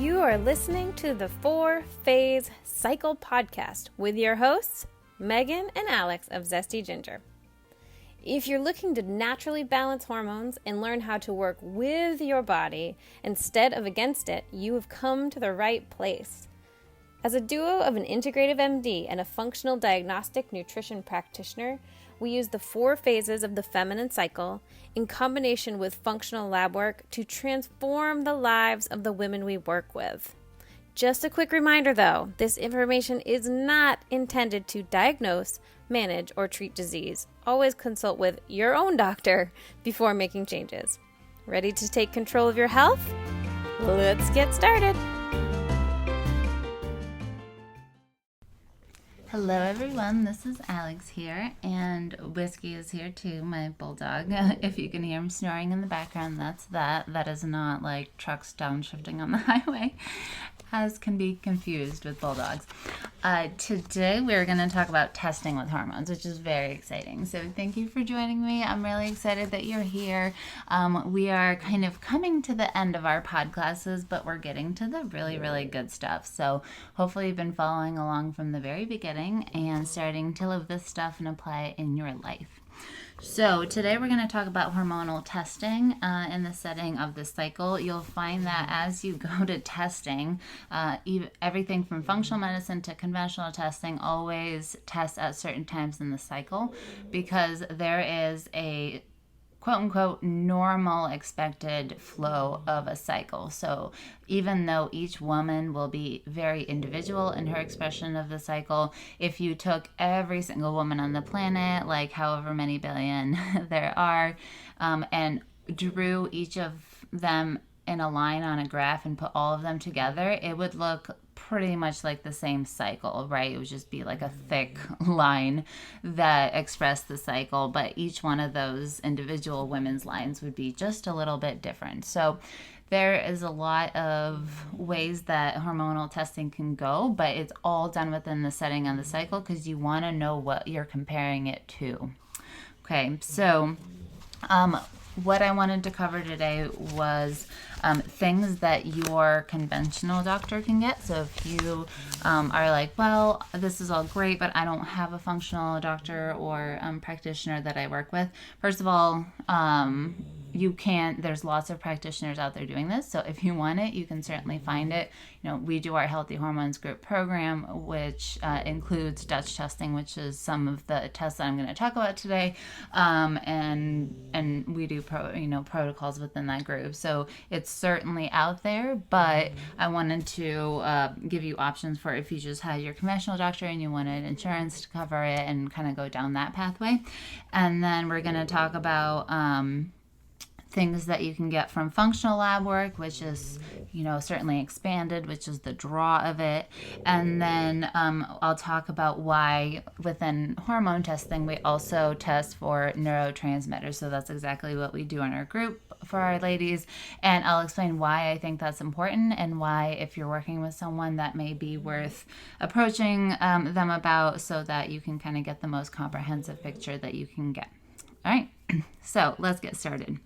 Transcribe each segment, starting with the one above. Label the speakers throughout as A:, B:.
A: You are listening to the 4-Phase Cycle Podcast with your hosts, Megan and Alex of Zesty Ginger. If you're looking to naturally balance hormones and learn how to work with your body instead of against it, you have come to the right place. As a duo of an integrative MD and a functional diagnostic nutrition practitioner, we use the 4 phases of the feminine cycle in combination with functional lab work to transform the lives of the women we work with. Just a quick reminder though, this information is not intended to diagnose, manage, or treat disease. Always consult with your own doctor before making changes. Ready to take control of your health? Let's get started.
B: Hello everyone, this is Alex here, and Whiskey is here too, my bulldog. If you can hear him snoring in the background, that's that. That is not like trucks downshifting on the highway, as can be confused with bulldogs. Today we're going to talk about testing with hormones, which is very exciting. So thank you for joining me. I'm really excited that you're here. We are kind of coming to the end of our podclasses, but we're getting to the really, really good stuff. So hopefully you've been following along from the very beginning and starting to live this stuff and apply it in your life. So today we're going to talk about hormonal testing in the setting of the cycle. You'll find that as you go to testing, everything from functional medicine to conventional testing always tests at certain times in the cycle because there is a quote-unquote normal expected flow of a cycle. So even though each woman will be very individual in her expression of the cycle, if you took every single woman on the planet, like however many billion there are, and drew each of them in a line on a graph and put all of them together, it would look pretty much like the same cycle, right? It would just be like a thick line that expressed the cycle, but each one of those individual women's lines would be just a little bit different. So there is a lot of ways that hormonal testing can go, but it's all done within the setting on the cycle because you want to know what you're comparing it to. Okay, so what I wanted to cover today was things that your conventional doctor can get. So if you are like, well, this is all great, but I don't have a functional doctor or practitioner that I work with. First of all, you can, there's lots of practitioners out there doing this. So if you want it, you can certainly find it. You know, we do our Healthy Hormones Group program, which includes Dutch testing, which is some of the tests that I'm going to talk about today. And we do protocols within that group. So it's certainly out there, but I wanted to give you options for if you just had your conventional doctor and you wanted insurance to cover it and kind of go down that pathway. And then we're going to talk about things that you can get from functional lab work, which is, certainly expanded, which is the draw of it. And then I'll talk about why within hormone testing, we also test for neurotransmitters. So that's exactly what we do in our group for our ladies. And I'll explain why I think that's important and why if you're working with someone that may be worth approaching them about so that you can kind of get the most comprehensive picture that you can get. All right, so let's get started.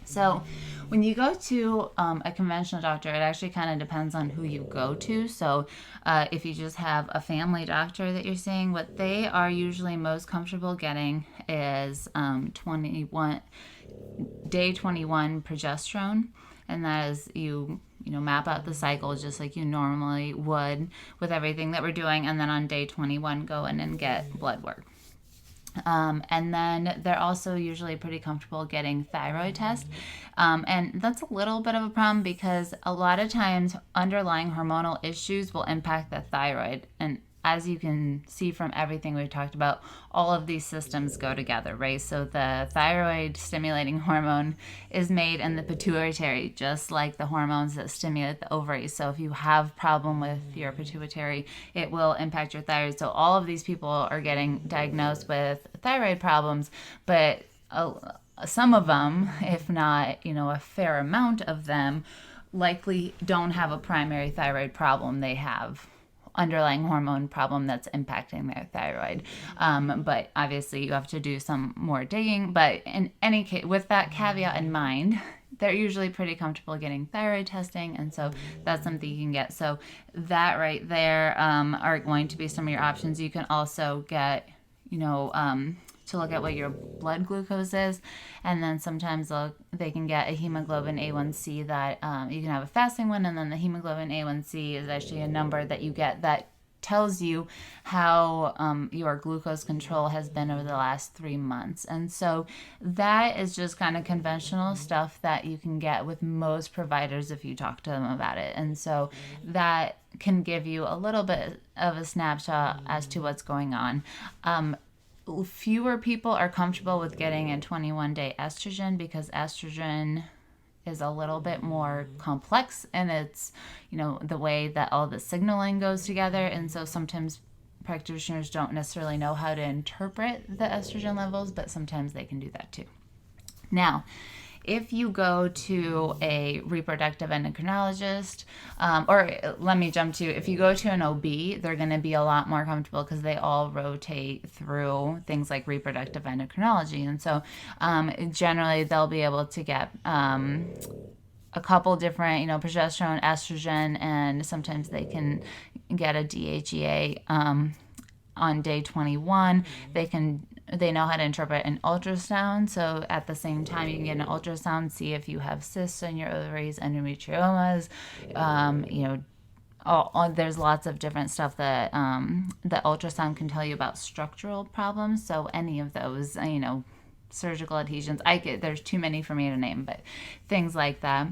B: So when you go to a conventional doctor, it actually kind of depends on who you go to. So if you just have a family doctor that you're seeing, what they are usually most comfortable getting is day 21 progesterone. And that is you map out the cycle just like you normally would with everything that we're doing. And then on day 21, go in and get blood work. And then they're also usually pretty comfortable getting thyroid test. And that's a little bit of a problem because a lot of times underlying hormonal issues will impact the thyroid. And as you can see from everything we've talked about, all of these systems go together, right? So the thyroid stimulating hormone is made in the pituitary, just like the hormones that stimulate the ovaries. So if you have problem with your pituitary, it will impact your thyroid. So all of these people are getting diagnosed with thyroid problems, but some of them, if not, a fair amount of them, likely don't have a primary thyroid problem. They have underlying hormone problem that's impacting their thyroid. But obviously you have to do some more digging. But in any case, with that caveat in mind, they're usually pretty comfortable getting thyroid testing, and so that's something you can get. So that right there are going to be some of your options. You can also get, to look at what your blood glucose is, and then sometimes they can get a hemoglobin A1C that you can have a fasting one, and then the hemoglobin A1C is actually a number that you get that tells you how your glucose control has been over the last 3 months. And so that is just kind of conventional stuff that you can get with most providers if you talk to them about it. And so that can give you a little bit of a snapshot as to what's going on. Fewer people are comfortable with getting a 21-day estrogen because estrogen is a little bit more complex, and it's, the way that all the signaling goes together. And so sometimes practitioners don't necessarily know how to interpret the estrogen levels, but sometimes they can do that too. Now, if you go to a reproductive endocrinologist, or let me jump to, if you go to an OB, they're going to be a lot more comfortable because they all rotate through things like reproductive endocrinology. And so generally they'll be able to get a couple different, progesterone, estrogen, and sometimes they can get a DHEA on day 21. They know how to interpret an ultrasound. So at the same time, you can get an ultrasound, see if you have cysts in your ovaries, endometriomas, there's lots of different stuff that the ultrasound can tell you about structural problems. So any of those, surgical adhesions, there's too many for me to name, but things like that.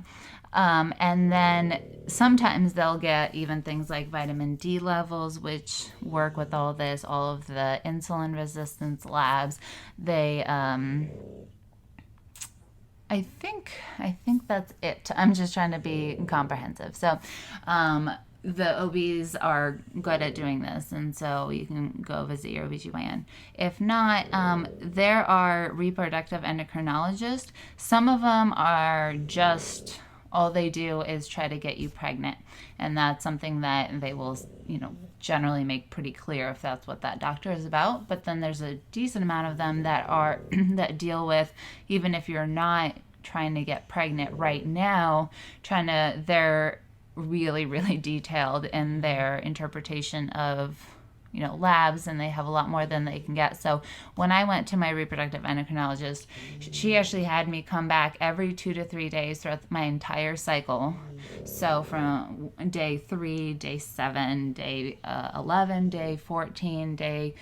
B: And then sometimes they'll get even things like vitamin D levels, which work with all of the insulin resistance labs. They, I think that's it. I'm just trying to be comprehensive. So, the OBs are good at doing this, and so you can go visit your OBGYN. If not, there are reproductive endocrinologists. Some of them are just, all they do is try to get you pregnant, and that's something that they will, generally make pretty clear if that's what that doctor is about. But then there's a decent amount of them that are that deal with, even if you're not trying to get pregnant right now, they're really, really detailed in their interpretation of, labs, and they have a lot more than they can get. So when I went to my reproductive endocrinologist, she actually had me come back every 2 to 3 days throughout my entire cycle. So from day 3, day 7, day 11, day 14, day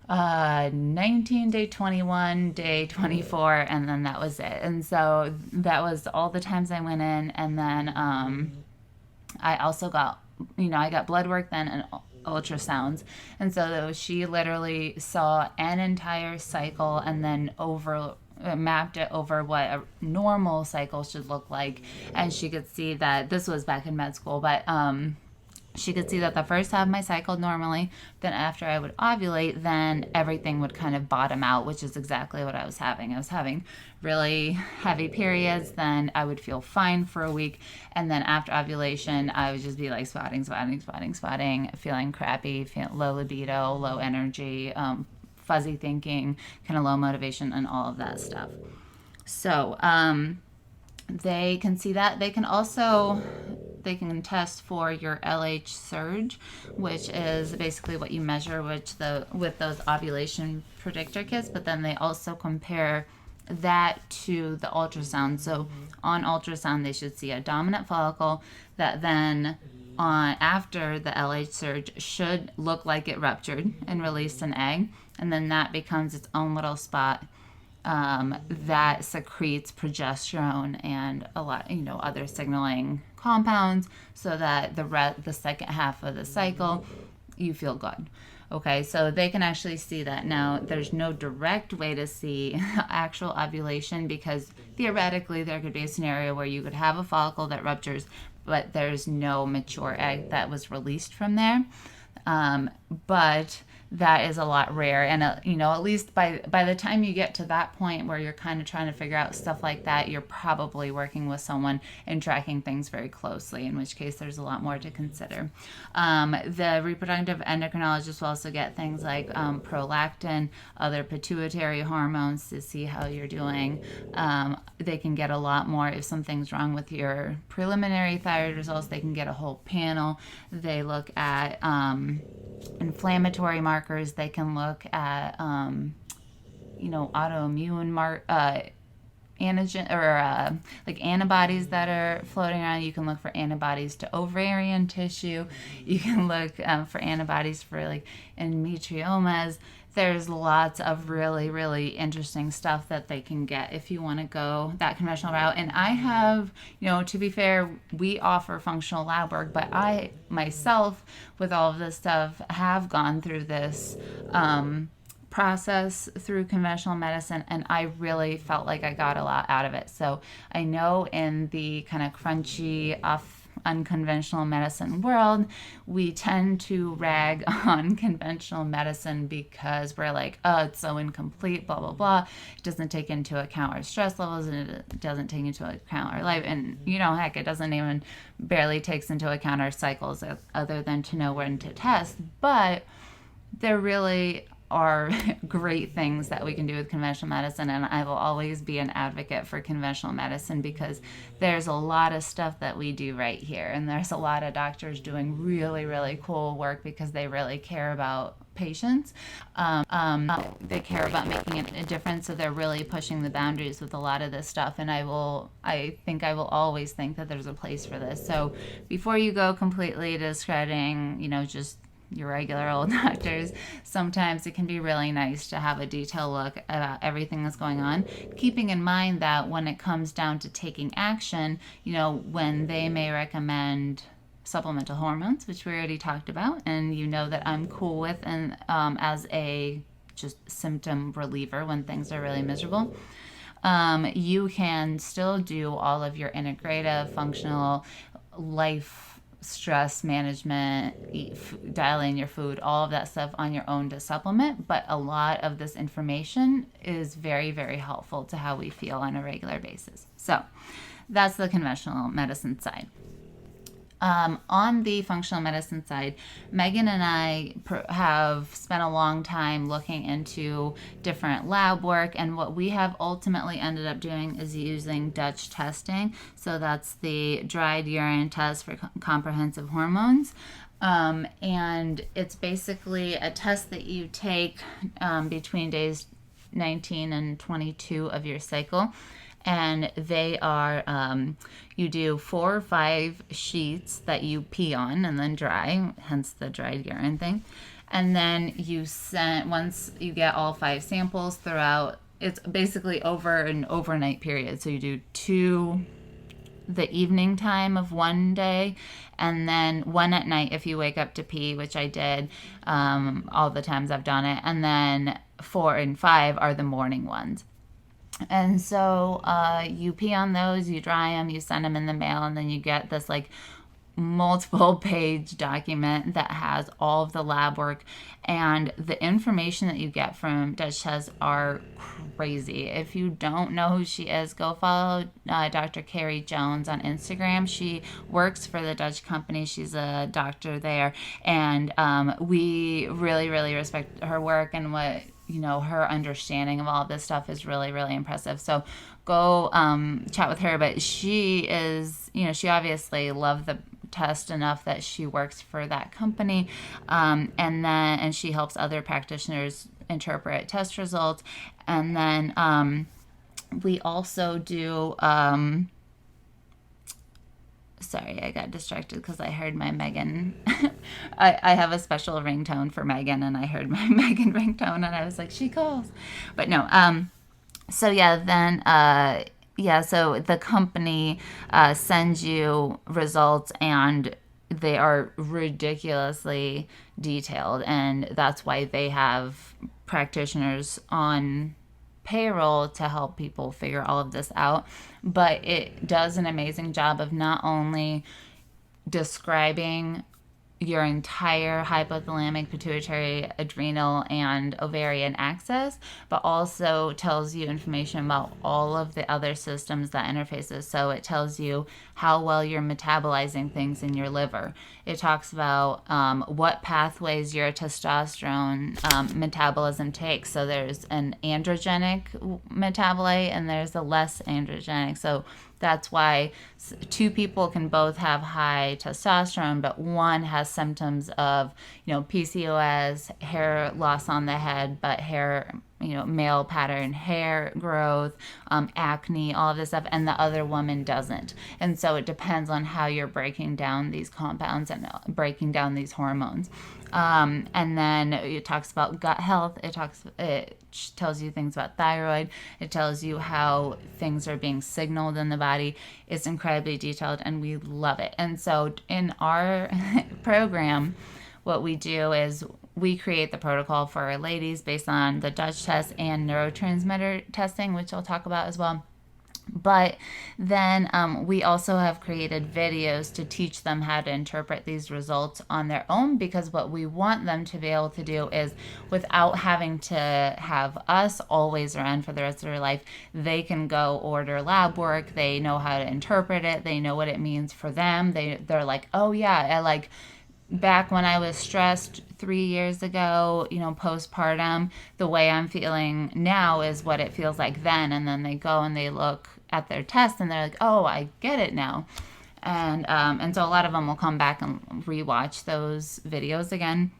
B: 19, day 21, day 24, and then that was it. And so that was all the times I went in. And then I also got, I got blood work then and ultrasounds. And so she literally saw an entire cycle and then mapped it over what a normal cycle should look like. And she could see that, this was back in med school, but she could see that the first half of my cycle normally, then after I would ovulate, then everything would kind of bottom out, which is exactly what I was having. I was having really heavy periods, then I would feel fine for a week, and then after ovulation, I would just be like spotting, feeling crappy, low libido, low energy, fuzzy thinking, kind of low motivation, and all of that stuff. So they can see that. They can test for your LH surge, which is basically what you measure with those ovulation predictor kits, but then they also compare that to the ultrasound. So on ultrasound, they should see a dominant follicle that then after the LH surge should look like it ruptured and released an egg, and then that becomes its own little spot that secretes progesterone and a lot, other signaling compounds, so that the second half of the cycle you feel good. Okay, so they can actually see that. Now, there's no direct way to see actual ovulation, because theoretically there could be a scenario where you could have a follicle that ruptures, but there's no mature egg that was released from there. But that is a lot rare. And, at least by the time you get to that point where you're kind of trying to figure out stuff like that, you're probably working with someone and tracking things very closely, in which case there's a lot more to consider. The reproductive endocrinologist will also get things like prolactin, other pituitary hormones to see how you're doing. They can get a lot more if something's wrong with your preliminary thyroid results. They can get a whole panel. They look at inflammatory markers. They can look at autoimmune antigen or like antibodies that are floating around. You can look for antibodies to ovarian tissue. You can look for antibodies for like endometriomas. There's lots of really, really interesting stuff that they can get if you want to go that conventional route. And I have, to be fair, we offer functional lab work, but I myself, with all of this stuff, have gone through this process through conventional medicine, and I really felt like I got a lot out of it. So I know in the kind of crunchy, unconventional medicine world, we tend to rag on conventional medicine because we're like, oh, it's so incomplete, blah, blah, blah. It doesn't take into account our stress levels, and it doesn't take into account our life. And, heck, it doesn't even barely takes into account our cycles other than to know when to test. But there really are great things that we can do with conventional medicine, and I will always be an advocate for conventional medicine because there's a lot of stuff that we do right here, and there's a lot of doctors doing really, really cool work because they really care about patients. They care about making a difference, so they're really pushing the boundaries with a lot of this stuff, and I think I will always think that there's a place for this. So before you go completely discrediting, just your regular old doctors, sometimes it can be really nice to have a detailed look about everything that's going on, keeping in mind that when it comes down to taking action, when they may recommend supplemental hormones, which we already talked about, and that I'm cool with, and as a just symptom reliever when things are really miserable, you can still do all of your integrative, functional life stress management, dialing your food, all of that stuff on your own to supplement. But a lot of this information is very, very helpful to how we feel on a regular basis. So that's the conventional medicine side. On the functional medicine side, Megan and I have spent a long time looking into different lab work, and what we have ultimately ended up doing is using Dutch testing. So that's the dried urine test for comprehensive hormones. And it's basically a test that you take between days 19 and 22 of your cycle. And they are, you do 4 or 5 sheets that you pee on and then dry, hence the dried urine thing. And then once you get all 5 samples throughout, it's basically over an overnight period. So you do 2 the evening time of one day, and then 1 at night if you wake up to pee, which I did all the times I've done it. And then 4 and 5 are the morning ones. And so you pee on those, you dry them, you send them in the mail, and then you get this like multiple page document that has all of the lab work, and the information that you get from Dutch tests are crazy. If you don't know who she is, go follow Dr. Carrie Jones on Instagram. She works for the Dutch company. She's a doctor there, and we really, really respect her work, and what her understanding of all of this stuff is really, really impressive. So go chat with her. But she is, she obviously loved the test enough that she works for that company, and she helps other practitioners interpret test results. And then we also do sorry, I got distracted because I heard my Megan. I have a special ringtone for Megan, and I heard my Megan ringtone, and I was like, she calls. But no, so the company sends you results, and they are ridiculously detailed, and that's why they have practitioners on payroll to help people figure all of this out. But it does an amazing job of not only describing your entire hypothalamic, pituitary, adrenal, and ovarian axis, but also tells you information about all of the other systems that interfaces. So it tells you how well you're metabolizing things in your liver. It talks about what pathways your testosterone metabolism takes. So there's an androgenic metabolite and there's a less androgenic. So that's why two people can both have high testosterone, but one has symptoms of, PCOS, hair loss on the head, but hair, male pattern hair growth, acne, all of this stuff, and the other woman doesn't. And so it depends on how you're breaking down these compounds and breaking down these hormones. And then it talks about gut health. It tells you things about thyroid. It tells you how things are being signaled in the body. It's incredibly detailed and we love it. And so in our program, what we do is we create the protocol for our ladies based on the Dutch test and neurotransmitter testing, which I'll talk about as well. But then we also have created videos to teach them how to interpret these results on their own, because what we want them to be able to do is, without having to have us always around for the rest of their life, they can go order lab work. They know how to interpret it. They know what it means for them. They're like, oh yeah, back when I was stressed 3 years ago, postpartum, the way I'm feeling now is what it feels like then. And then they go and they look at their test and they're like, oh, I get it now. And so a lot of them will come back and rewatch those videos again,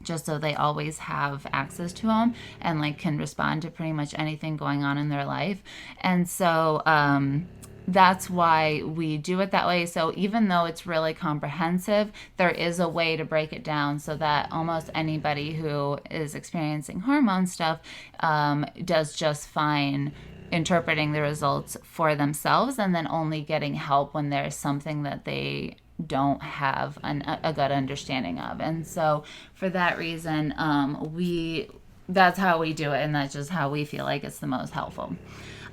B: just so they always have access to them and can respond to pretty much anything going on in their life. And so, that's why we do it that way. So even though it's really comprehensive, there is a way to break it down so that almost anybody who is experiencing hormone stuff does just fine interpreting the results for themselves, and then only getting help when there's something that they don't have a good understanding of. And so for that reason, that's how we do it, and that's just how we feel like it's the most helpful.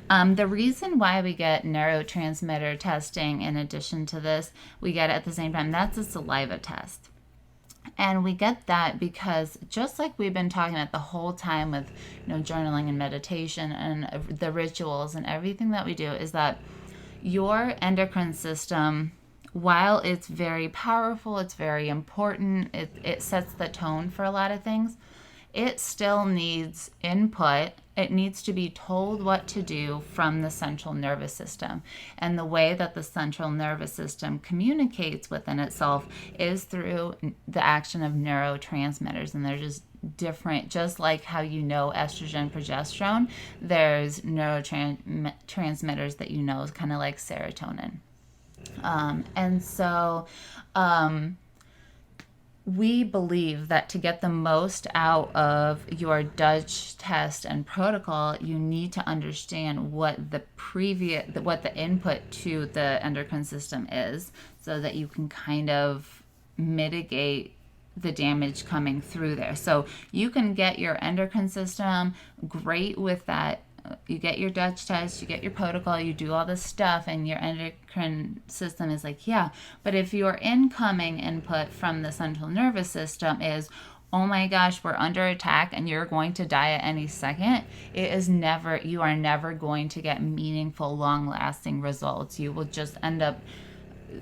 B: The reason why we get neurotransmitter testing in addition to this, we get it at the same time, that's a saliva test. And we get that because, just like we've been talking about the whole time with journaling and meditation and the rituals and everything that we do, is that your endocrine system, while it's very powerful, it's very important, it sets the tone for a lot of things, it still needs input. It needs to be told what to do from the central nervous system. And the way that the central nervous system communicates within itself is through the action of neurotransmitters. And they're just different, just like how estrogen, progesterone, there's neurotransmitters that is kind of like serotonin. And so we believe that to get the most out of your Dutch test and protocol, you need to understand what the input to the endocrine system is, so that you can kind of mitigate the damage coming through there. So you can get your endocrine system great with that. You get your Dutch test, you get your protocol, you do all this stuff, and your endocrine system is like, yeah. But if your incoming input from the central nervous system is, oh my gosh, we're under attack and you're going to die at any second, you are never going to get meaningful, long-lasting results. You will just end up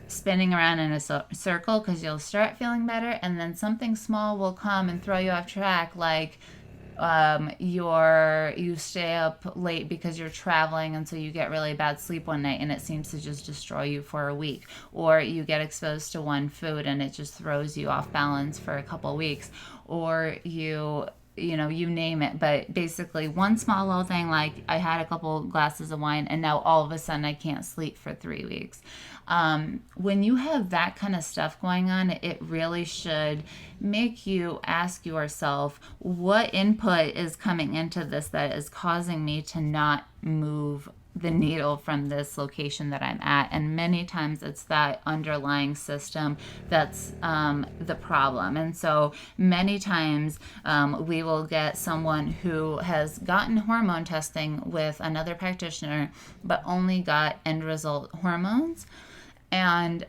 B: spinning around in a circle, because you'll start feeling better and then something small will come and throw you off track, like you stay up late because you're traveling, and so you get really bad sleep one night and it seems to just destroy you for a week, or you get exposed to one food and it just throws you off balance for a couple weeks, or you name it. But basically one small little thing, like I had a couple glasses of wine and now all of a sudden I can't sleep for 3 weeks. When you have that kind of stuff going on, it really should make you ask yourself, what input is coming into this that is causing me to not move the needle from this location that I'm at? And many times it's that underlying system that's the problem. And so many times we will get someone who has gotten hormone testing with another practitioner but only got end result hormones. and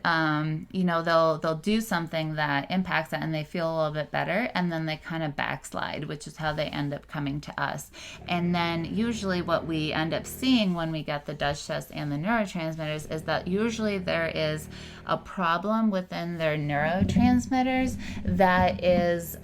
B: they'll do something that impacts it, and they feel a little bit better, and then they kind of backslide, which is how they end up coming to us. And then usually what we end up seeing when we get the Dutch test and the neurotransmitters is that usually there is a problem within their neurotransmitters that is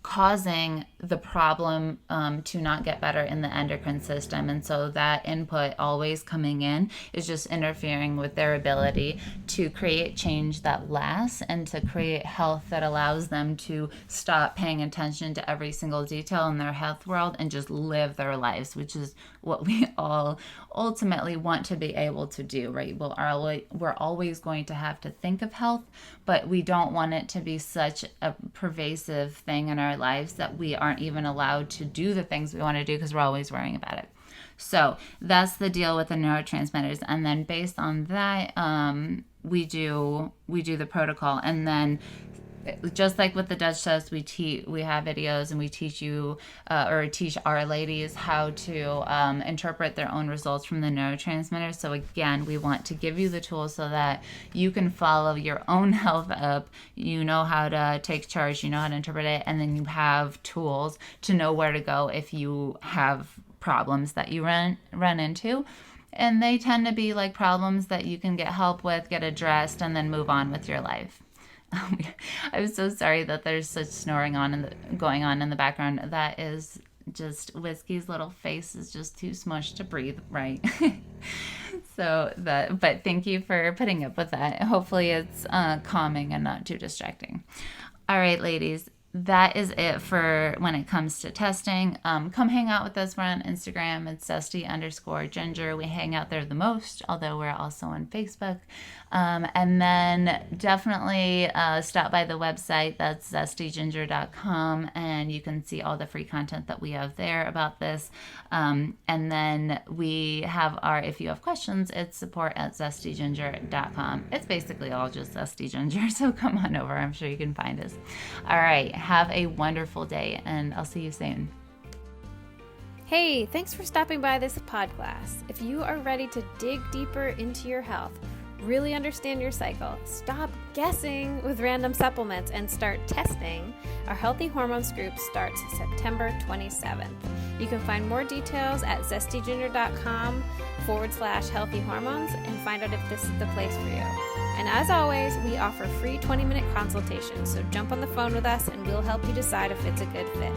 B: causing the problem to not get better in the endocrine system. And so that input always coming in is just interfering with their ability to create change that lasts and to create health that allows them to stop paying attention to every single detail in their health world and just live their lives, which is what we all ultimately want to be able to do, right? We're always going to have to think of health, but we don't want it to be such a pervasive thing in our lives that we aren't even allowed to do the things we want to do because we're always worrying about it. So that's the deal with the neurotransmitters. And then based on that, we do the protocol. And then just like with the Dutch test, we have videos and we teach you or teach our ladies how to interpret their own results from the neurotransmitters. So again, we want to give you the tools so that you can follow your own health up. You know how to take charge, you know how to interpret it, and then you have tools to know where to go if you have problems that you run into. And they tend to be like problems that you can get help with, get addressed, and then move on with your life. I'm so sorry that there's such snoring going on in the background. That is just Whiskey's little face is just too smushed to breathe, right? But thank you for putting up with that. Hopefully it's calming and not too distracting. All right, ladies. That is it for when it comes to testing. Come hang out with us. We're on Instagram. It's Zesty_Ginger. We hang out there the most, although we're also on Facebook. And then definitely stop by the website. That's zestyginger.com, and you can see all the free content that we have there about this. And then we have if you have questions, it's support@zestyginger.com. It's basically all just Zesty Ginger, so come on over. I'm sure you can find us. All right. Have a wonderful day, and I'll see you soon.
A: Hey, thanks for stopping by this Podclass. If you are ready to dig deeper into your health, really understand your cycle, stop guessing with random supplements, and start testing, our Healthy Hormones group starts September 27th. You can find more details at zestyginger.com/healthy hormones and find out if this is the place for you. And as always, we offer free 20-minute consultations, so jump on the phone with us and we'll help you decide if it's a good fit.